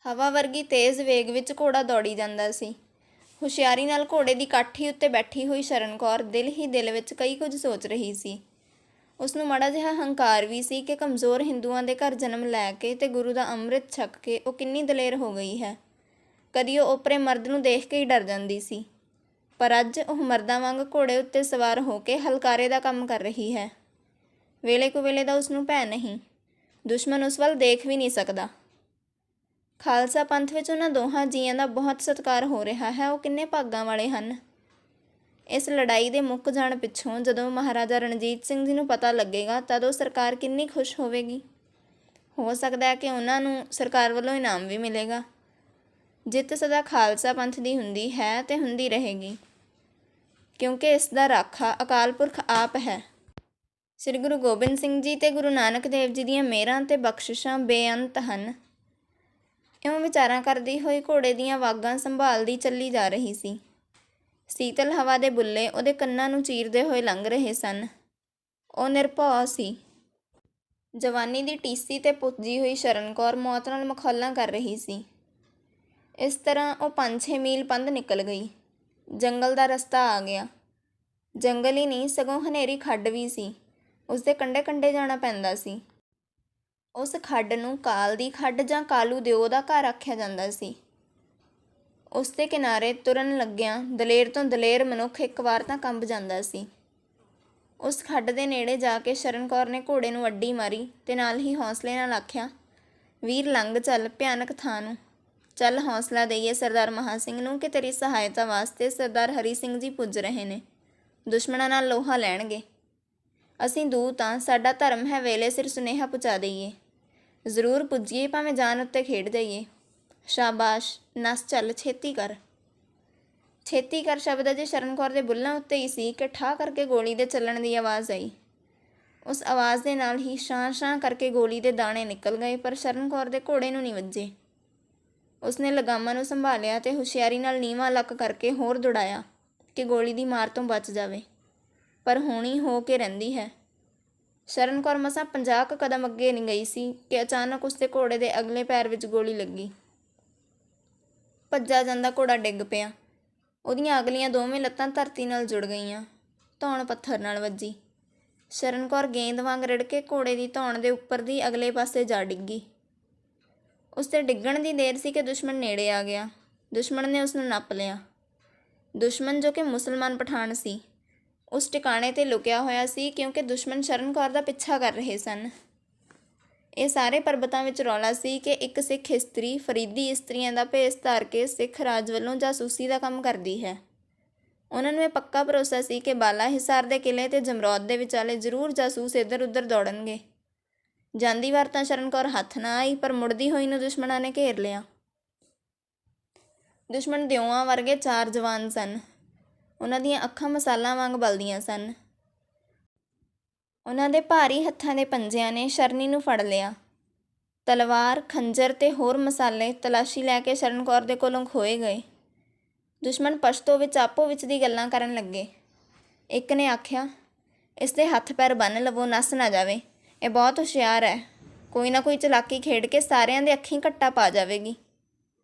ਹਵਾ ਵਰਗੀ ਤੇਜ਼ ਵੇਗ ਵਿੱਚ ਘੋੜਾ ਦੌੜੀ ਜਾਂਦਾ ਸੀ। ਹੁਸ਼ਿਆਰੀ ਨਾਲ ਘੋੜੇ ਦੀ ਕਾਠੀ ਉੱਤੇ ਬੈਠੀ ਹੋਈ ਸ਼ਰਨ ਕੌਰ ਦਿਲ ਹੀ ਦਿਲ ਵਿੱਚ ਕਈ ਕੁਝ ਸੋਚ ਰਹੀ ਸੀ। ਉਸਨੂੰ ਮਾੜਾ ਜਿਹਾ ਹੰਕਾਰ ਵੀ ਸੀ ਕਿ ਕਮਜ਼ੋਰ ਹਿੰਦੂਆਂ ਦੇ ਘਰ ਜਨਮ ਲੈ ਕੇ ਤੇ ਗੁਰੂ ਦਾ ਅੰਮ੍ਰਿਤ ਛਕ ਕੇ ਉਹ ਕਿੰਨੀ ਦਲੇਰ ਹੋ ਗਈ ਹੈ। ਕਦੀ ਉਹ ਓਪਰੇ ਮਰਦ ਨੂੰ ਦੇਖ ਕੇ ਹੀ ਡਰ ਜਾਂਦੀ ਸੀ, ਪਰ ਅੱਜ ਉਹ ਮਰਦਾਂ ਵਾਂਗ ਘੋੜੇ ਉੱਤੇ ਸਵਾਰ ਹੋ ਕੇ ਹਲਕਾਰੇ ਦਾ ਕੰਮ ਕਰ ਰਹੀ ਹੈ। ਵੇਲੇ ਕੁ ਵੇਲੇ ਦਾ ਉਸਨੂੰ ਭੈ ਨਹੀਂ, ਦੁਸ਼ਮਣ ਉਸ ਵੱਲ ਦੇਖ ਵੀ ਨਹੀਂ ਸਕਦਾ। ਖਾਲਸਾ ਪੰਥ ਵਿੱਚ ਉਹਨਾਂ ਦੋਹਾਂ ਜੀਆਂ ਦਾ ਬਹੁਤ ਸਤਿਕਾਰ ਹੋ ਰਿਹਾ ਹੈ। ਉਹ ਕਿੰਨੇ ਭਾਗਾਂ ਵਾਲੇ ਹਨ। ਇਸ ਲੜਾਈ ਦੇ ਮੁੱਕ ਜਾਣ ਪਿੱਛੋਂ ਜਦੋਂ ਮਹਾਰਾਜਾ ਰਣਜੀਤ ਸਿੰਘ ਜੀ ਨੂੰ ਪਤਾ ਲੱਗੇਗਾ ਤਦ ਉਹ ਸਰਕਾਰ ਕਿੰਨੀ ਖੁਸ਼ ਹੋਵੇਗੀ। ਹੋ ਸਕਦਾ ਹੈ ਕਿ ਉਹਨਾਂ ਨੂੰ ਸਰਕਾਰ ਵੱਲੋਂ ਇਨਾਮ ਵੀ ਮਿਲੇਗਾ। ਜਿੱਤ ਸਦਾ ਖਾਲਸਾ ਪੰਥ ਦੀ ਹੁੰਦੀ ਹੈ ਤੇ ਹੁੰਦੀ ਰਹੇਗੀ, ਕਿਉਂਕਿ ਇਸ ਦਾ ਰਾਖਾ ਅਕਾਲ ਪੁਰਖ ਆਪ ਹੈ। ਸ੍ਰੀ ਗੁਰੂ ਗੋਬਿੰਦ ਸਿੰਘ ਜੀ ਤੇ ਗੁਰੂ ਨਾਨਕ ਦੇਵ ਜੀ ਦੀਆਂ ਮਿਹਰਾਂ ਤੇ ਬਖਸ਼ਿਸ਼ਾਂ ਬੇਅੰਤ ਹਨ। ਇਉਂ ਵਿਚਾਰਾਂ ਕਰਦੀ ਹੋਈ ਘੋੜੇ ਦੀਆਂ ਵਾਗਾਂ ਸੰਭਾਲਦੀ ਚੱਲੀ ਜਾ ਰਹੀ ਸੀ। ਸੀਤਲ ਹਵਾ ਦੇ ਬੁੱਲੇ ਉਹਦੇ ਕੰਨਾਂ ਨੂੰ ਚੀਰਦੇ ਹੋਏ ਲੰਘ ਰਹੇ ਸਨ। ਉਹ ਨਿਰਭਉ ਸੀ। ਜਵਾਨੀ ਦੀ ਟੀਸੀ ਤੇ ਪੁੱਜੀ ਹੋਈ ਸ਼ਰਨ ਕੌਰ ਮੌਤ ਨਾਲ ਮਖੌਲਾਂ ਕਰ ਰਹੀ ਸੀ। ਇਸ ਤਰ੍ਹਾਂ ਉਹ 5-6 ਮੀਲ ਪੰਧ ਨਿਕਲ ਗਈ। ਜੰਗਲ ਦਾ ਰਸਤਾ ਆ ਗਿਆ। ਜੰਗਲ ਹੀ ਨਹੀਂ, ਸਗੋਂ ਹਨੇਰੀ ਖੱਡ ਵੀ ਸੀ। ਉਸਦੇ ਕੰਢੇ ਕੰਢੇ ਜਾਣਾ ਪੈਂਦਾ ਸੀ। ਉਸ ਖੱਡ ਨੂੰ ਕਾਲ ਦੀ ਖੱਡ ਜਾਂ ਕਾਲੂ ਦਿਓ ਦਾ ਘਰ ਆਖਿਆ ਜਾਂਦਾ ਸੀ। ਉਸ ਦੇ ਕਿਨਾਰੇ ਤੁਰਨ ਲੱਗਿਆਂ ਦਲੇਰ ਤੋਂ ਦਲੇਰ ਮਨੁੱਖ ਇੱਕ ਵਾਰ ਤਾਂ ਕੰਬ ਜਾਂਦਾ ਸੀ। ਉਸ ਖੱਡ ਦੇ ਨੇੜੇ ਜਾ ਕੇ ਸ਼ਰਨ ਕੌਰ ਨੇ ਘੋੜੇ ਨੂੰ ਅੱਡੀ ਮਾਰੀ ਤੇ ਨਾਲ ਹੀ ਹੌਸਲੇ ਨਾਲ ਆਖਿਆ, ਵੀਰ ਲੰਘ ਚੱਲ ਭਿਆਨਕ ਥਾਂ ਨੂੰ। ਚੱਲ ਹੌਸਲਾ ਦਈਏ ਸਰਦਾਰ ਮਹਾਂ ਸਿੰਘ ਨੂੰ ਕਿ ਤੇਰੀ ਸਹਾਇਤਾ ਵਾਸਤੇ ਸਰਦਾਰ ਹਰੀ ਸਿੰਘ ਜੀ ਪੁੱਜ ਰਹੇ ਨੇ। ਦੁਸ਼ਮਣਾਂ ਨਾਲ ਲੋਹਾ ਲੈਣਗੇ। ਅਸੀਂ ਦੂਤ ਹਾਂ, ਸਾਡਾ ਧਰਮ ਹੈ ਵੇਲੇ ਸਿਰ ਸੁਨੇਹਾ ਪਹੁੰਚਾ ਦਈਏ। ਜ਼ਰੂਰ ਪੁੱਜੀਏ, ਭਾਵੇਂ ਜਾਨ ਉੱਤੇ ਖੇਡ ਜਾਈਏ। ਸ਼ਾਬਾਸ਼, ਨੱਸ ਚੱਲ, ਛੇਤੀ ਕਰ। ਛੇਤੀ ਕਰ ਸ਼ਬਦ ਅਜੇ ਸ਼ਰਨ ਕੌਰ ਦੇ ਬੁੱਲ੍ਹਾਂ ਉੱਤੇ ਹੀ ਸੀ ਕਿ ਠਾਹ ਕਰਕੇ ਗੋਲੀ ਦੇ ਚੱਲਣ ਦੀ ਆਵਾਜ਼ ਆਈ। ਉਸ ਆਵਾਜ਼ ਦੇ ਨਾਲ ਹੀ ਸ਼ਾਂ-ਸ਼ਾਂ ਕਰਕੇ ਗੋਲੀ ਦੇ ਦਾਣੇ ਨਿਕਲ ਗਏ, ਪਰ ਸ਼ਰਨ ਕੌਰ ਦੇ ਘੋੜੇ ਨੂੰ ਨਹੀਂ ਵੱਜੇ। ਉਸਨੇ ਲਗਾਮਾਂ ਨੂੰ ਸੰਭਾਲਿਆ ਤੇ ਹੁਸ਼ਿਆਰੀ ਨਾਲ ਨੀਵਾਂ ਲੱਕ ਕਰਕੇ ਹੋਰ ਦੌੜਾਇਆ ਕਿ ਗੋਲੀ ਦੀ ਮਾਰ ਤੋਂ ਬਚ ਜਾਵੇ, ਪਰ ਹੋਣੀ ਹੋ ਕੇ ਰਹਿੰਦੀ ਹੈ। ਸ਼ਰਨ ਕੌਰ ਮਸਾਂ 50 ਕੁ ਕਦਮ ਅੱਗੇ ਨਹੀਂ ਗਈ ਸੀ ਕਿ ਅਚਾਨਕ ਉਸਦੇ ਘੋੜੇ ਦੇ ਅਗਲੇ ਪੈਰ ਵਿੱਚ ਗੋਲੀ ਲੱਗੀ। ਭੱਜਾ ਜਾਂਦਾ ਘੋੜਾ ਡਿੱਗ ਪਿਆ। ਉਹਦੀਆਂ ਅਗਲੀਆਂ ਦੋਵੇਂ ਲੱਤਾਂ ਧਰਤੀ ਨਾਲ ਜੁੜ ਗਈਆਂ। ਧੌਣ ਪੱਥਰ ਨਾਲ ਵੱਜੀ। ਸ਼ਰਨ ਕੌਰ ਗੇਂਦ ਵਾਂਗ ਰਿੜ ਕੇ ਘੋੜੇ ਦੀ ਧੌਣ ਦੇ ਉੱਪਰ ਦੀ ਅਗਲੇ ਪਾਸੇ ਜਾ ਡਿੱਗੀ। ਉਸਦੇ ਡਿੱਗਣ ਦੀ ਦੇਰ ਸੀ ਕਿ ਦੁਸ਼ਮਣ ਨੇੜੇ ਆ ਗਿਆ। ਦੁਸ਼ਮਣ ਨੇ ਉਸਨੂੰ ਨੱਪ ਲਿਆ। ਦੁਸ਼ਮਣ, ਜੋ ਕਿ ਮੁਸਲਮਾਨ ਪਠਾਨ ਸੀ, ਉਸ ਟਿਕਾਣੇ 'ਤੇ ਲੁਕਿਆ ਹੋਇਆ ਸੀ, ਕਿਉਂਕਿ ਦੁਸ਼ਮਣ ਸ਼ਰਨ ਕੌਰ ਦਾ ਪਿੱਛਾ ਕਰ ਰਹੇ ਸਨ। ਇਹ ਸਾਰੇ ਪਰਬਤਾਂ ਵਿੱਚ ਰੌਲਾ ਸੀ ਕਿ ਇੱਕ ਸਿੱਖ ਇਸਤਰੀ ਫਰੀਦੀ ਇਸਤਰੀਆਂ ਦਾ ਭੇਸ ਧਾਰ ਕੇ ਸਿੱਖ ਰਾਜ ਵੱਲੋਂ ਜਾਸੂਸੀ ਦਾ ਕੰਮ ਕਰਦੀ ਹੈ। ਉਹਨਾਂ ਨੂੰ ਇਹ ਪੱਕਾ ਭਰੋਸਾ ਸੀ ਕਿ ਬਾਲਾ ਹਿਸਾਰ ਦੇ ਕਿਲ੍ਹੇ ਤੇ ਜਮਰੌਦ ਦੇ ਵਿਚਾਲੇ ਜ਼ਰੂਰ ਜਾਸੂਸ ਇੱਧਰ ਉੱਧਰ ਦੌੜਨਗੇ। ਜਾਂਦੀ ਵਾਰ ਤਾਂ ਸ਼ਰਨ ਕੌਰ ਹੱਥ ਨਾ ਆਈ, ਪਰ ਮੁੜਦੀ ਹੋਈ ਨੂੰ ਦੁਸ਼ਮਣਾਂ ਨੇ ਘੇਰ ਲਿਆ। ਦੁਸ਼ਮਣ ਦਿਓਆਂ ਵਰਗੇ 4 ਜਵਾਨ ਸਨ। ਉਹਨਾਂ ਦੀਆਂ ਅੱਖਾਂ ਮਸਾਲਾਂ ਵਾਂਗ ਬਲਦੀਆਂ ਸਨ। ਉਹਨਾਂ ਦੇ ਭਾਰੀ ਹੱਥਾਂ ਦੇ ਪੰਜਿਆਂ ਨੇ ਸ਼ਰਨੀ ਨੂੰ ਫੜ ਲਿਆ। ਤਲਵਾਰ, ਖੰਜਰ ਤੇ ਹੋਰ ਮਸਾਲੇ ਤਲਾਸ਼ੀ ਲੈ ਕੇ ਸ਼ਰਨ ਕੌਰ ਦੇ ਕੋਲੋਂ ਖੋਏ ਗਏ। ਦੁਸ਼ਮਣ ਪਸ਼ਤੋ ਵਿੱਚ ਆਪੋ ਵਿੱਚ ਦੀ ਗੱਲਾਂ ਕਰਨ ਲੱਗੇ। ਇੱਕ ਨੇ ਆਖਿਆ, ਇਸ ਦੇ ਹੱਥ ਪੈਰ ਬੰਨ੍ਹ ਲਵੋ, ਨੱਸ ਨਾ ਜਾਵੇ। ਇਹ ਬਹੁਤ ਹੁਸ਼ਿਆਰ ਹੈ। ਕੋਈ ਨਾ ਕੋਈ ਚਲਾਕੀ ਖੇਡ ਕੇ ਸਾਰਿਆਂ ਦੇ ਅੱਖੀਂ ਘੱਟਾ ਪਾ ਜਾਵੇਗੀ।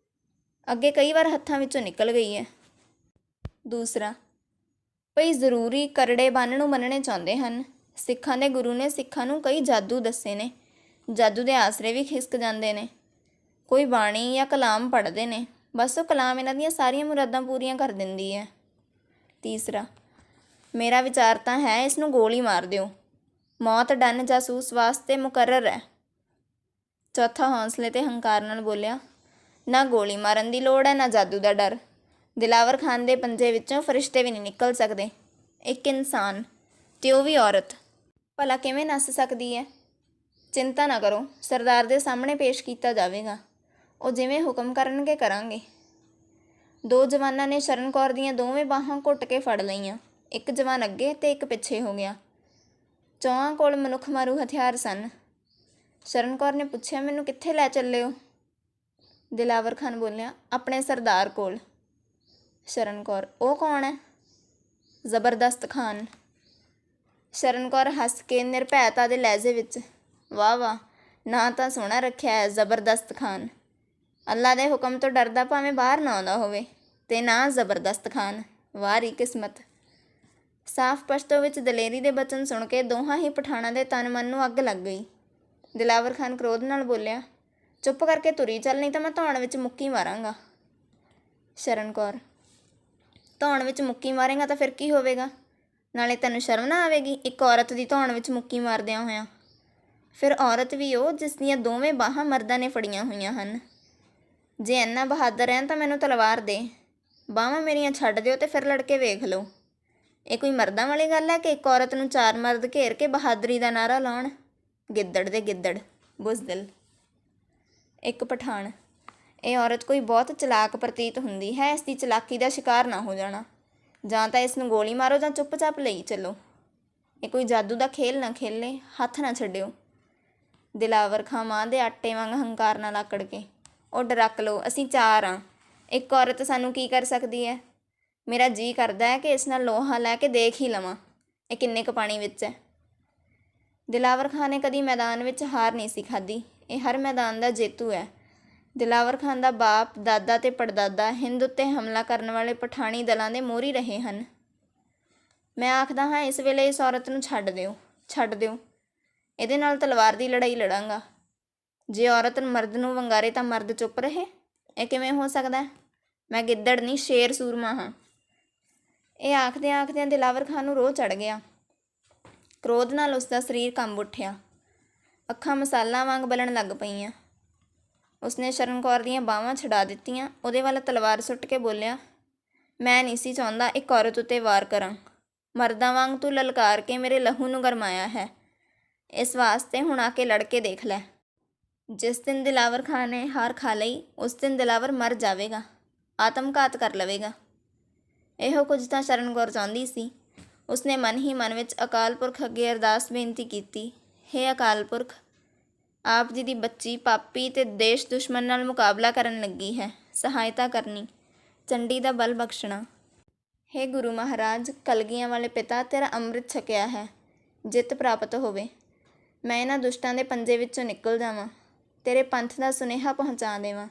ਅੱਗੇ ਕਈ ਵਾਰ ਹੱਥਾਂ ਵਿੱਚੋਂ ਨਿਕਲ ਗਈ ਹੈ। ਦੂਸਰਾ, ਭਈ ਜ਼ਰੂਰੀ ਕਰੜੇ ਬੰਨ੍ਹ ਨੂੰ ਮੰਨਣੇ ਚਾਹੁੰਦੇ ਹਨ। ਸਿੱਖਾਂ ਦੇ ਗੁਰੂ ਨੇ ਸਿੱਖਾਂ ਨੂੰ ਕਈ ਜਾਦੂ ਦੱਸੇ ਨੇ। ਜਾਦੂ ਦੇ ਆਸਰੇ ਵੀ ਖਿਸਕ ਜਾਂਦੇ ਨੇ। ਕੋਈ ਬਾਣੀ ਜਾਂ ਕਲਾਮ ਪੜ੍ਹਦੇ ਨੇ, ਬਸ ਉਹ ਕਲਾਮ ਇਹਨਾਂ ਦੀਆਂ ਸਾਰੀਆਂ ਮੁਰਾਦਾਂ ਪੂਰੀਆਂ ਕਰ ਦਿੰਦੀ ਹੈ। ਤੀਸਰਾ, ਮੇਰਾ ਵਿਚਾਰ ਤਾਂ ਹੈ ਇਸ ਨੂੰ ਗੋਲੀ ਮਾਰ ਦਿਓ। ਮੌਤ ਡਨ ਜਾਸੂਸ ਵਾਸਤੇ ਮੁਕਰਰ ਹੈ। ਚੌਥਾ ਹੌਸਲੇ ਤੇ ਹੰਕਾਰ ਨਾਲ ਬੋਲਿਆ, ਨਾ ਗੋਲੀ ਮਾਰਨ ਦੀ ਲੋੜ ਹੈ, ਨਾ ਜਾਦੂ ਦਾ ਡਰ। ਦਿਲਾਵਰ ਖਾਨ ਦੇ ਪੰਜੇ ਵਿੱਚੋਂ ਫਰਿਸ਼ਤੇ ਵੀ ਨਹੀਂ ਨਿਕਲ ਸਕਦੇ। ਇੱਕ ਇਨਸਾਨ, ਤੇ ਉਹ ਵੀ ਔਰਤ, ਭਲਾ ਕਿਵੇਂ ਨੱਸ ਸਕਦੀ ਹੈ? ਚਿੰਤਾ ਨਾ ਕਰੋ, ਸਰਦਾਰ ਦੇ ਸਾਹਮਣੇ ਪੇਸ਼ ਕੀਤਾ ਜਾਵੇਗਾ। ਉਹ ਜਿਵੇਂ ਹੁਕਮ ਕਰਨਗੇ ਕਰਾਂਗੇ। 2 ਜਵਾਨਾਂ ਨੇ ਸ਼ਰਨ ਕੌਰ ਦੀਆਂ ਦੋਵੇਂ ਬਾਹਾਂ ਘੁੱਟ ਕੇ ਫੜ ਲਈਆਂ। ਇੱਕ ਜਵਾਨ ਅੱਗੇ ਤੇ ਇੱਕ ਪਿੱਛੇ ਹੋ ਗਿਆ। ਚੌਹਾਂ ਕੋਲ ਮਨੁੱਖ ਮਾਰੂ ਹਥਿਆਰ ਸਨ। ਸ਼ਰਨ ਕੌਰ ਨੇ ਪੁੱਛਿਆ, ਮੈਨੂੰ ਕਿੱਥੇ ਲੈ ਚੱਲੇ ਹੋ? ਦਿਲਾਵਰ ਖਾਨ ਬੋਲਿਆ, ਆਪਣੇ ਸਰਦਾਰ ਕੋਲ। ਸ਼ਰਨ ਕੌਰ, ਉਹ ਕੌਣ ਹੈ? ਜ਼ਬਰਦਸਤ ਖਾਨ। ਸ਼ਰਨ ਕੌਰ ਹੱਸ ਕੇ ਨਿਰਭੈਤਾ ਦੇ ਲਹਿਜੇ ਵਿੱਚ, ਵਾਹ ਵਾਹ, ਨਾਂ ਤਾਂ ਸੋਹਣਾ ਰੱਖਿਆ ਹੈ, ਜ਼ਬਰਦਸਤ ਖਾਨ। ਅੱਲਾ ਦੇ ਹੁਕਮ ਤੋਂ ਡਰਦਾ ਭਾਵੇਂ ਬਾਹਰ ਨਾ ਆਉਂਦਾ ਹੋਵੇ, ਤੇ ਨਾ ਜ਼ਬਰਦਸਤ ਖਾਨ। ਵਾਰੀ ਕਿਸਮਤ। ਸਾਫ਼ ਪਸ਼ਤੋ ਵਿੱਚ ਦਲੇਰੀ ਦੇ ਬਚਨ ਸੁਣ ਕੇ ਦੋਹਾਂ ਹੀ ਪਠਾਣਾਂ ਦੇ ਤਨ ਮਨ ਨੂੰ ਅੱਗ ਲੱਗ ਗਈ। ਦਿਲਾਵਰ ਖਾਨ ਕ੍ਰੋਧ ਨਾਲ ਬੋਲਿਆ, ਚੁੱਪ ਕਰਕੇ ਤੁਰੀ ਚੱਲ, ਨਹੀਂ ਤਾਂ ਮੈਂ ਧੌਣ ਵਿੱਚ ਮੁੱਕੀ ਮਾਰਾਂਗਾ। ਸ਼ਰਨ ਕੌਰ, ਧੌਣ ਵਿੱਚ ਮੁੱਕੀ ਮਾਰੇਗਾ ਤਾਂ ਫਿਰ ਕੀ ਹੋਵੇਗਾ? ਨਾਲੇ ਤੈਨੂੰ ਸ਼ਰਮ ਨਾ ਆਵੇਗੀ ਇੱਕ ਔਰਤ ਦੀ ਧੌਣ ਵਿੱਚ ਮੁੱਕੀ ਮਾਰਦਿਆਂ ਹੋਇਆਂ? ਫਿਰ ਔਰਤ ਵੀ ਉਹ ਜਿਸ ਦੀਆਂ ਦੋਵੇਂ ਬਾਹਾਂ ਮਰਦਾਂ ਨੇ ਫੜੀਆਂ ਹੋਈਆਂ ਹਨ। ਜੇ ਇੰਨਾ ਬਹਾਦਰ ਹੈ ਤਾਂ ਮੈਨੂੰ ਤਲਵਾਰ ਦੇ, ਬਾਹਾਂ ਮੇਰੀਆਂ ਛੱਡ ਦਿਓ ਤੇ ਫਿਰ ਲੜ ਕੇ ਵੇਖ ਲਓ। ਇਹ ਕੋਈ ਮਰਦਾਂ ਵਾਲੀ ਗੱਲ ਹੈ ਕਿ ਇੱਕ ਔਰਤ ਨੂੰ 4 ਮਰਦ ਘੇਰ ਕੇ ਬਹਾਦਰੀ ਦਾ ਨਾਅਰਾ ਲਾਉਣ? ਗਿੱਦੜ ਦੇ ਗਿੱਦੜ, ਬੁਜ਼ਦਿਲ। ਇੱਕ ਪਠਾਣ, ਇਹ ਔਰਤ ਕੋਈ ਬਹੁਤ ਚਲਾਕ ਪ੍ਰਤੀਤ ਹੁੰਦੀ ਹੈ, ਇਸ ਦੀ ਚਲਾਕੀ ਦਾ ਸ਼ਿਕਾਰ ਨਾ ਹੋ ਜਾਣਾ। ਜਾਂ ਤਾਂ ਇਸ ਨੂੰ ਗੋਲੀ ਮਾਰੋ ਜਾਂ ਚੁੱਪ-ਚਾਪ ਲਈ ਚੱਲੋ। ਇਹ ਕੋਈ ਜਾਦੂ ਦਾ ਖੇਲ ਨਾ ਖੇਲੇ, ਹੱਥ ਨਾ ਛੱਡਿਓ। ਦਿਲਾਵਰ ਖਾਂ ਮਾਂ ਦੇ ਆਟੇ ਵਾਂਗ ਹੰਕਾਰ ਨਾਲ ਆਕੜ ਕੇ, ਉੱਡ ਰੱਖ ਲਓ, ਅਸੀਂ 4 ਹਾਂ, ਇੱਕ ਔਰਤ ਸਾਨੂੰ ਕੀ ਕਰ ਸਕਦੀ ਹੈ? ਮੇਰਾ ਜੀਅ ਕਰਦਾ ਹੈ ਕਿ ਇਸ ਨਾਲ ਲੋਹਾ ਲੈ ਕੇ ਦੇਖ ਹੀ ਲਵਾਂ ਇਹ ਕਿੰਨੇ ਕੁ ਪਾਣੀ ਵਿੱਚ ਹੈ। ਦਿਲਾਵਰ ਖਾਂ ਨੇ ਕਦੀ ਮੈਦਾਨ ਵਿੱਚ ਹਾਰ ਨਹੀਂ ਸੀ ਖਾਧੀ, ਇਹ ਹਰ ਮੈਦਾਨ ਦਾ ਜੇਤੂ ਹੈ। ਦਿਲਾਵਰ ਖਾਨ ਦਾ ਬਾਪ, ਦਾਦਾ ਤੇ ਪੜਦਾਦਾ ਹਿੰਦ ਉੱਤੇ ਹਮਲਾ ਕਰਨ ਵਾਲੇ ਪਠਾਣੀ ਦਲਾਂ ਦੇ ਮੋਹਰੀ ਰਹੇ ਹਨ। ਮੈਂ ਆਖਦਾ ਹਾਂ ਇਸ ਵੇਲੇ ਇਸ ਔਰਤ ਨੂੰ ਛੱਡ ਦਿਓ, ਛੱਡ ਦਿਓ। ਇਹਦੇ ਨਾਲ ਤਲਵਾਰ ਦੀ ਲੜਾਈ ਲੜਾਂਗਾ। ਜੇ ਔਰਤ ਮਰਦ ਨੂੰ ਵੰਗਾਰੇ ਤਾਂ ਮਰਦ ਚੁੱਪ ਰਹੇ? ਇਹ ਕਿਵੇਂ ਹੋ ਸਕਦਾ? ਮੈਂ ਗਿੱਦੜ ਨਹੀਂ, ਸ਼ੇਰ ਸੂਰਮਾ ਹਾਂ। ਇਹ ਆਖਦਿਆਂ ਆਖਦਿਆਂ ਦਿਲਾਵਰ ਖਾਨ ਨੂੰ ਰੋਹ ਚੜ੍ਹ ਗਿਆ। ਕ੍ਰੋਧ ਨਾਲ ਉਸ ਦਾ ਸਰੀਰ ਕੰਬ ਉੱਠਿਆ, ਅੱਖਾਂ ਮਸਾਲਾਂ ਵਾਂਗ ਬਲਣ ਲੱਗ ਪਈਆਂ। ਉਸਨੇ ਸ਼ਰਨ ਕੌਰ ਦੀਆਂ ਬਾਹਾਂ ਛਡਾ ਦਿੱਤੀਆਂ, ਉਹਦੇ ਵੱਲ ਤਲਵਾਰ ਸੁੱਟ ਕੇ ਬੋਲਿਆ, ਮੈਂ ਨਹੀਂ ਸੀ ਚਾਹੁੰਦਾ ਇੱਕ ਔਰਤ ਉੱਤੇ ਵਾਰ ਕਰਾਂ। ਮਰਦਾਂ ਵਾਂਗ ਤੂੰ ਲਲਕਾਰ ਕੇ ਮੇਰੇ ਲਹੂ ਨੂੰ ਗਰਮਾਇਆ ਹੈ, ਇਸ ਵਾਸਤੇ ਹੁਣ ਆ ਕੇ ਲੜ ਕੇ ਦੇਖ ਲੈ। ਜਿਸ ਦਿਨ ਦਿਲਾਵਰ ਖਾਨ ਨੇ ਹਾਰ ਖਾ ਲਈ ਉਸ ਦਿਨ ਦਿਲਾਵਰ ਮਰ ਜਾਵੇਗਾ, ਆਤਮਘਾਤ ਕਰ ਲਵੇਗਾ। ਇਹੋ ਕੁਝ ਤਾਂ ਸ਼ਰਨ ਕੌਰ ਚਾਹੁੰਦੀ ਸੀ। ਉਸਨੇ ਮਨ ਹੀ ਮਨ ਵਿੱਚ ਅਕਾਲ ਪੁਰਖ ਅੱਗੇ ਅਰਦਾਸ ਬੇਨਤੀ ਕੀਤੀ, ਹੇ ਅਕਾਲ ਪੁਰਖ, ਆਪ ਜੀ ਦੀ ਬੱਚੀ ਪਾਪੀ ਤੇ ਦੇਸ਼ ਦੁਸ਼ਮਣ ਨਾਲ ਮੁਕਾਬਲਾ ਕਰਨ ਲੱਗੀ ਹੈ, ਸਹਾਇਤਾ ਕਰਨੀ, ਚੰਡੀ ਦਾ ਬਲ ਬਖਸ਼ਣਾ। ਹੇ ਗੁਰੂ ਮਹਾਰਾਜ, ਕਲਗੀਆਂ ਵਾਲੇ ਪਿਤਾ, ਤੇਰਾ ਅੰਮ੍ਰਿਤ ਛਕਿਆ ਹੈ, ਜਿੱਤ ਪ੍ਰਾਪਤ ਹੋਵੇ। ਮੈਂ ਇਹਨਾਂ ਦੁਸ਼ਟਾਂ ਦੇ ਪੰਜੇ ਵਿੱਚੋਂ ਨਿਕਲ ਜਾਵਾਂ, ਤੇਰੇ ਪੰਥ ਦਾ ਸੁਨੇਹਾ ਪਹੁੰਚਾ ਦੇਵਾਂ।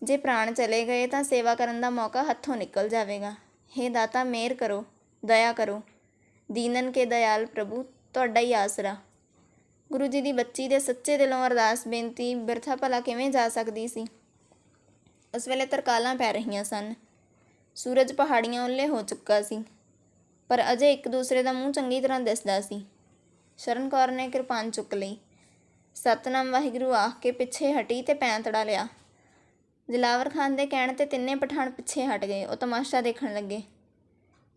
ਜੇ ਪ੍ਰਾਣ ਚਲੇ ਗਏ ਤਾਂ ਸੇਵਾ ਕਰਨ ਦਾ ਮੌਕਾ ਹੱਥੋਂ ਨਿਕਲ ਜਾਵੇਗਾ। ਹੇ ਦਾਤਾ, ਮਿਹਰ ਕਰੋ, ਦਇਆ ਕਰੋ। ਦੀਨਨ ਕੇ ਦਇਆਲ ਪ੍ਰਭੂ, ਤੁਹਾਡਾ ਹੀ ਆਸਰਾ। ਗੁਰੂ ਜੀ ਦੀ ਬੱਚੀ ਦੇ ਸੱਚੇ ਦਿਲੋਂ ਅਰਦਾਸ ਬੇਨਤੀ ਬਿਰਥਾ ਭਲਾ ਕਿਵੇਂ ਜਾ ਸਕਦੀ ਸੀ? ਉਸ ਵੇਲੇ ਤਰਕਾਲਾਂ ਪੈ ਰਹੀਆਂ ਸਨ, ਸੂਰਜ ਪਹਾੜੀਆਂ ਉੱਲੇ ਹੋ ਚੁੱਕਾ ਸੀ, ਪਰ ਅਜੇ ਇੱਕ ਦੂਸਰੇ ਦਾ ਮੂੰਹ ਚੰਗੀ ਤਰ੍ਹਾਂ ਦਿਸਦਾ ਸੀ। ਸ਼ਰਨ ਕੌਰ ਨੇ ਕਿਰਪਾਨ ਚੁੱਕ ਲਈ, ਸਤਨਾਮ ਵਾਹਿਗੁਰੂ ਆਖ ਕੇ ਪਿੱਛੇ ਹਟੀ ਤੇ ਪੈਂਤੜਾ ਲਿਆ। ਦਿਲਾਵਰ ਖਾਨ ਦੇ ਕਹਿਣ ਤੇ ਤਿੰਨੇ ਪਠਾਣ ਪਿੱਛੇ ਹਟ ਗਏ। ਉਹ ਤਮਾਸ਼ਾ ਦੇਖਣ ਲੱਗੇ।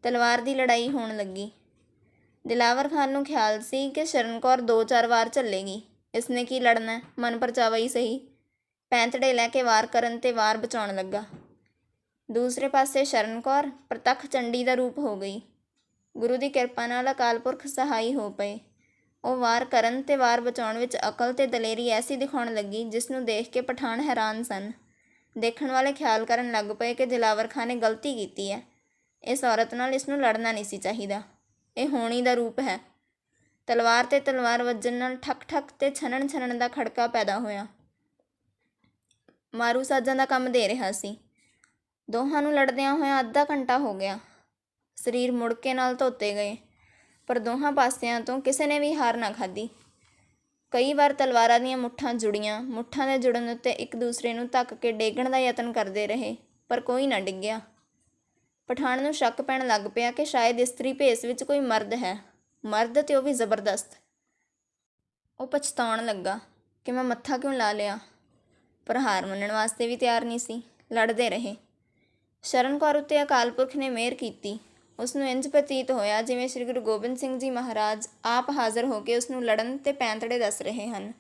ਤਲਵਾਰ ਦੀ ਲੜਾਈ ਹੋਣ ਲੱਗੀ। ਦਿਲਾਵਰ ਖਾਨ ਨੂੰ ਖਿਆਲ ਸੀ ਕਿ ਸ਼ਰਨ ਕੌਰ 2-4 ਵਾਰ ਝੱਲੇਗੀ, ਇਸਨੇ ਕੀ ਲੜਨਾ, ਮਨ ਪਰਚਾਵਾ ਹੀ ਸਹੀ। ਪੈਂਤੜੇ ਲੈ ਕੇ ਵਾਰ ਕਰਨ ਤੇ ਵਾਰ ਬਚਾਉਣ ਲੱਗਾ। ਦੂਸਰੇ ਪਾਸੇ ਸ਼ਰਨ ਕੌਰ ਪ੍ਰਤੱਖ ਚੰਡੀ ਦਾ ਰੂਪ ਹੋ ਗਈ। ਗੁਰੂ ਦੀ ਕਿਰਪਾ ਨਾਲ ਅਕਾਲ ਪੁਰਖ ਸਹਾਈ ਹੋ ਪਏ। ਉਹ ਵਾਰ ਕਰਨ ਤੇ ਵਾਰ ਬਚਾਉਣ ਵਿੱਚ ਅਕਲ ਤੇ ਦਲੇਰੀ ਐਸੀ ਦਿਖਾਉਣ ਲੱਗੀ ਜਿਸ ਨੂੰ ਦੇਖ ਕੇ ਪਠਾਣ ਹੈਰਾਨ ਸਨ। ਦੇਖਣ ਵਾਲੇ ਖਿਆਲ ਕਰਨ ਲੱਗ ਪਏ ਕਿ ਦਿਲਾਵਰ ਖਾਨ ਨੇ ਗਲਤੀ ਕੀਤੀ ਹੈ, ਇਸ ਔਰਤ ਨਾਲ ਇਸ ਨੂੰ ਲੜਨਾ ਨਹੀਂ ਸੀ ਚਾਹੀਦਾ। ਇਹ ਹੋਣੀ ਦਾ ਰੂਪ ਹੈ। ਤਲਵਾਰ ਤੇ ਤਲਵਾਰ ਵੱਜਣ ਨਾਲ ਠੱਕ-ਠੱਕ ਤੇ ਛਣਨ-ਛਣਨ ਦਾ ਖੜਕਾ ਪੈਦਾ ਹੋਇਆ। ਮਾਰੂ ਸਾਜ਼ਾਂ ਦਾ ਕੰਮ ਦੇ ਰਿਹਾ ਸੀ। ਦੋਹਾਂ ਨੂੰ ਲੜਦਿਆਂ ਹੋਇਆਂ ਅੱਧਾ ਘੰਟਾ ਹੋ ਗਿਆ। ਸਰੀਰ ਮੁੜਕੇ ਨਾਲ ਧੋਤੇ ਗਏ, ਪਰ ਦੋਹਾਂ ਪਾਸਿਆਂ ਤੋਂ ਕਿਸੇ ਨੇ ਵੀ ਹਾਰ ਨਾ ਖਾਧੀ। ਕਈ ਵਾਰ ਤਲਵਾਰਾਂ ਦੀਆਂ ਮੁੱਠਾਂ ਜੁੜੀਆਂ, ਮੁੱਠਾਂ ਦੇ ਜੁੜਨ ਉੱਤੇ ਇੱਕ ਦੂਸਰੇ ਨੂੰ ਧੱਕ ਕੇ ਡੇਗਣ ਦਾ ਯਤਨ ਕਰਦੇ ਰਹੇ, ਪਰ ਕੋਈ ਨਾ ਡਿੱਗਿਆ। ਪਠਾਣ ਨੂੰ ਸ਼ੱਕ ਪੈਣ ਲੱਗ ਪਿਆ ਕਿ ਸ਼ਾਇਦ ਇਸਤਰੀ ਭੇਸ ਵਿੱਚ ਕੋਈ ਮਰਦ ਹੈ, ਮਰਦ ਤੇ ਉਹ ਵੀ ਜ਼ਬਰਦਸਤ। ਉਹ ਪਛਤਾਉਣ ਲੱਗਾ ਕਿ ਮੈਂ ਮੱਥਾ ਕਿਉਂ ਲਾ ਲਿਆ, ਪਰ ਹਾਰ ਮੰਨਣ ਵਾਸਤੇ ਵੀ ਤਿਆਰ ਨਹੀਂ ਸੀ। ਲੜਦੇ ਰਹੇ। ਸ਼ਰਨ ਕੌਰ ਉੱਤੇ ਅਕਾਲ ਪੁਰਖ ਨੇ ਮਿਹਰ ਕੀਤੀ। ਉਸ ਨੂੰ ਇੰਝ ਪ੍ਰਤੀਤ ਹੋਇਆ ਜਿਵੇਂ ਸ੍ਰੀ ਗੁਰੂ ਗੋਬਿੰਦ ਸਿੰਘ ਜੀ ਮਹਾਰਾਜ ਆਪ ਹਾਜ਼ਰ ਹੋ ਕੇ ਉਸ ਨੂੰ ਲੜਨ ਤੇ ਪੈਂਤੜੇ ਦੱਸ ਰਹੇ ਹਨ।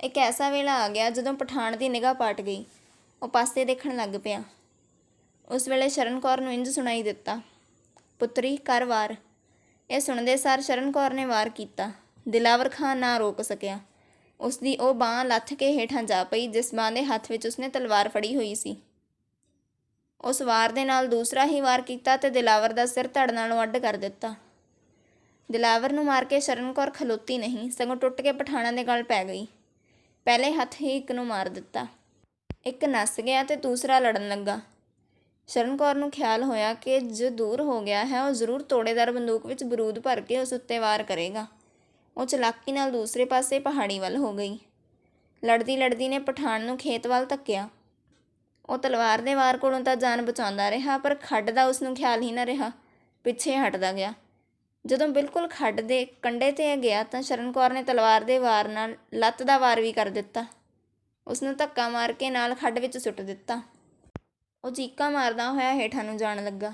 ਇੱਕ ਐਸਾ ਵੇਲਾ ਆ ਗਿਆ ਜਦੋਂ ਪਠਾਣ ਦੀ ਨਿਗਾਹ ਪਾਟ ਗਈ। ਉਹ ਪਾਸੇ ਦੇਖਣ ਲੱਗ ਪਿਆ। ਉਸ ਵੇਲੇ ਸ਼ਰਨ ਕੌਰ ਨੂੰ ਇੰਝ ਸੁਣਾਈ ਦਿੱਤਾ, ਪੁੱਤਰੀ ਕਰ ਵਾਰ। ਇਹ ਸੁਣਦੇ ਸਾਰ ਸ਼ਰਨ ਕੌਰ ਨੇ ਵਾਰ ਕੀਤਾ। ਦਿਲਾਵਰ ਖਾਂ ਨਾ ਰੋਕ ਸਕਿਆ। ਉਸਦੀ ਉਹ ਬਾਂਹ ਲੱਥ ਕੇ ਹੇਠਾਂ ਜਾ ਪਈ ਜਿਸ ਬਾਂਹ ਦੇ ਹੱਥ ਵਿੱਚ ਉਸਨੇ ਤਲਵਾਰ ਫੜੀ ਹੋਈ ਸੀ। ਉਸ ਵਾਰ ਦੇ ਨਾਲ ਦੂਸਰਾ ਹੀ ਵਾਰ ਕੀਤਾ ਤੇ ਦਿਲਾਵਰ ਦਾ ਸਿਰ ਧੜ ਨਾਲੋਂ ਅੱਡ ਕਰ ਦਿੱਤਾ। ਦਿਲਾਵਰ ਨੂੰ ਮਾਰ ਕੇ ਸ਼ਰਨ ਕੌਰ ਖਲੋਤੀ ਨਹੀਂ, ਸਗੋਂ ਟੁੱਟ ਕੇ ਪਠਾਣਾਂ ਦੇ ਗਲ ਪੈ ਗਈ। ਪਹਿਲੇ ਹੱਥ ਹੀ ਇੱਕ ਨੂੰ ਮਾਰ ਦਿੱਤਾ। ਇੱਕ ਨੱਸ ਗਿਆ ਤੇ ਦੂਸਰਾ ਲੜਨ ਲੱਗਾ। ਸ਼ਰਨ ਕੌਰ ਨੂੰ ਖਿਆਲ ਹੋਇਆ ਕਿ ਜੋ ਦੂਰ ਹੋ ਗਿਆ ਹੈ ਉਹ ਜ਼ਰੂਰ ਤੋੜੇਦਾਰ ਬੰਦੂਕ ਵਿੱਚ ਬਰੂਦ ਭਰ ਕੇ ਉਸ ਉੱਤੇ ਵਾਰ ਕਰੇਗਾ। ਉਹ ਚਲਾਕੀ ਨਾਲ ਦੂਸਰੇ ਪਾਸੇ ਪਹਾੜੀ ਵੱਲ ਹੋ ਗਈ। ਲੜਦੀ ਲੜਦੀ ਨੇ ਪਠਾਨ ਨੂੰ ਖੇਤ ਵੱਲ ਧੱਕਿਆ। ਉਹ ਤਲਵਾਰ ਦੇ ਵਾਰ ਕੋਲੋਂ ਤਾਂ ਜਾਨ ਬਚਾਉਂਦਾ ਰਿਹਾ, ਪਰ ਖੱਡ ਦਾ ਉਸਨੂੰ ਖਿਆਲ ਹੀ ਨਾ ਰਿਹਾ, ਪਿੱਛੇ ਹਟਦਾ ਗਿਆ। ਜਦੋਂ ਬਿਲਕੁਲ ਖੱਡ ਦੇ ਕੰਢੇ 'ਤੇ ਗਿਆ ਤਾਂ ਸ਼ਰਨ ਕੌਰ ਨੇ ਤਲਵਾਰ ਦੇ ਵਾਰ ਨਾਲ ਲੱਤ ਦਾ ਵਾਰ ਵੀ ਕਰ ਦਿੱਤਾ। ਉਸਨੂੰ ਧੱਕਾ ਮਾਰ ਕੇ ਨਾਲ ਖੱਡ ਵਿੱਚ ਸੁੱਟ ਦਿੱਤਾ। ਉਹ ਚੀਕਾਂ ਮਾਰਦਾ ਹੋਇਆ ਹੇਠਾਂ ਨੂੰ ਜਾਣ ਲੱਗਾ।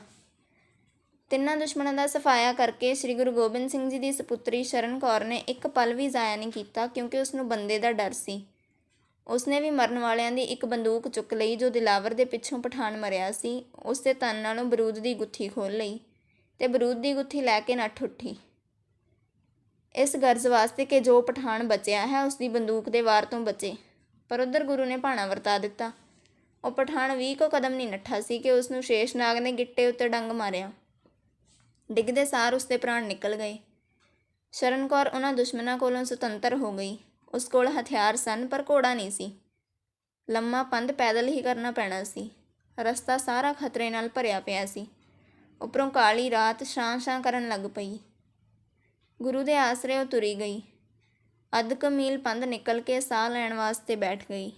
ਤਿੰਨਾਂ ਦੁਸ਼ਮਣਾਂ ਦਾ ਸਫਾਇਆ ਕਰਕੇ ਸ੍ਰੀ ਗੁਰੂ ਗੋਬਿੰਦ ਸਿੰਘ ਜੀ ਦੀ ਸਪੁੱਤਰੀ ਸ਼ਰਨ ਕੌਰ ਨੇ ਇੱਕ ਪਲ ਵੀ ਜ਼ਾਇਆ ਨਹੀਂ ਕੀਤਾ, ਕਿਉਂਕਿ ਉਸਨੂੰ ਬੰਦੇ ਦਾ ਡਰ ਸੀ। ਉਸਨੇ ਵੀ ਮਰਨ ਵਾਲਿਆਂ ਦੀ ਇੱਕ ਬੰਦੂਕ ਚੁੱਕ ਲਈ ਜੋ ਦਿਲਾਵਰ ਦੇ ਪਿੱਛੋਂ ਪਠਾਨ ਮਰਿਆ ਸੀ। ਉਸ ਦੇ ਤਨ ਨਾਲੋਂ ਬਰੂਦ ਦੀ ਗੁੱਥੀ ਖੋਲ੍ਹ ਲਈ ਤੇ ਬਰੂਦ ਦੀ ਗੁੱਥੀ ਲੈ ਕੇ ਨੱਠ ਉੱਠੀ, ਇਸ ਗਰਜ਼ ਵਾਸਤੇ ਕਿ ਜੋ ਪਠਾਨ ਬਚਿਆ ਹੈ ਉਸਦੀ ਬੰਦੂਕ ਦੇ ਵਾਰ ਤੋਂ ਬਚੇ। ਪਰ ਉੱਧਰ ਗੁਰੂ ਨੇ ਭਾਣਾ ਵਰਤਾ ਦਿੱਤਾ। ਉਹ ਪਠਾਨ 20 ਕੁ ਕਦਮ ਨਹੀਂ ਨੱਠਾ ਸੀ ਕਿ ਉਸਨੂੰ ਸ਼ੇਸ਼ਨਾਗ ਨੇ ਗਿੱਟੇ ਉੱਤੇ ਡੰਗ ਮਾਰਿਆ। ਡਿੱਗਦੇ ਸਾਰ ਉਸਦੇ ਪ੍ਰਾਣ ਨਿਕਲ ਗਏ। ਸ਼ਰਨ ਕੌਰ ਉਹਨਾਂ ਦੁਸ਼ਮਣਾਂ ਕੋਲੋਂ ਸੁਤੰਤਰ ਹੋ ਗਈ। ਉਸ ਕੋਲ ਹਥਿਆਰ ਸਨ, ਪਰ ਘੋੜਾ ਨਹੀਂ ਸੀ। ਲੰਮਾ ਪੰਧ ਪੈਦਲ ਹੀ ਕਰਨਾ ਪੈਣਾ ਸੀ। ਰਸਤਾ ਸਾਰਾ ਖਤਰੇ ਨਾਲ ਭਰਿਆ ਪਿਆ ਸੀ। ਉੱਪਰੋਂ ਕਾਲੀ ਰਾਤ ਛਾਂ-ਛਾਂ ਕਰਨ ਲੱਗ ਪਈ। ਗੁਰੂ ਦੇ ਆਸਰੇ ਉਹ ਤੁਰੀ ਗਈ। ਅੱਧ ਕੁ ਮੀਲ ਪੰਧ ਨਿਕਲ ਕੇ ਸਾਹ ਲੈਣ ਵਾਸਤੇ ਬੈਠ ਗਈ।